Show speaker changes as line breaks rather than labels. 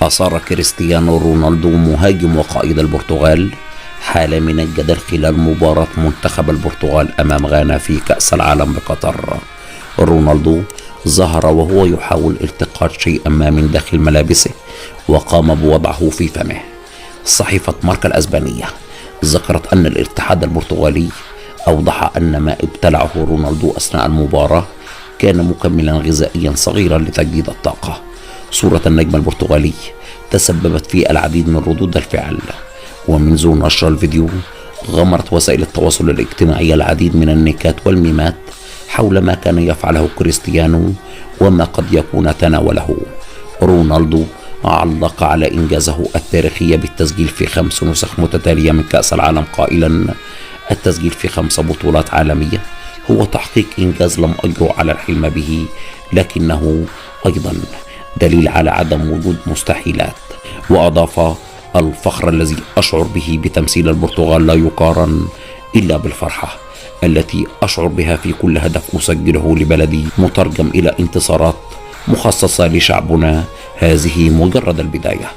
أثار كريستيانو رونالدو مهاجم وقائد البرتغال حالة من الجدل خلال مباراة منتخب البرتغال أمام غانا في كأس العالم بقطر. رونالدو ظهر وهو يحاول التقاط شيئا ما من داخل ملابسه وقام بوضعه في فمه. صحيفة ماركا الأسبانية ذكرت أن الاتحاد البرتغالي أوضح أن ما ابتلعه رونالدو أثناء المباراة كان مكملا غذائيا صغيرا لتجديد الطاقة. صورة النجم البرتغالي تسببت في العديد من ردود الفعل، ومنذ نشر الفيديو غمرت وسائل التواصل الاجتماعي العديد من النكات والميمات حول ما كان يفعله كريستيانو وما قد يكون تناوله. رونالدو علق على إنجازه التاريخي بالتسجيل في 5 نسخ متتالية من كأس العالم قائلا: التسجيل في 5 بطولات عالمية هو تحقيق إنجاز لم أجرؤ على الحلم به، لكنه أيضا دليل على عدم وجود مستحيلات. وأضاف: الفخر الذي أشعر به بتمثيل البرتغال لا يقارن إلا بالفرحة التي أشعر بها في كل هدف أسجله لبلدي مترجم إلى انتصارات مخصصة لشعبنا. هذه مجرد البداية.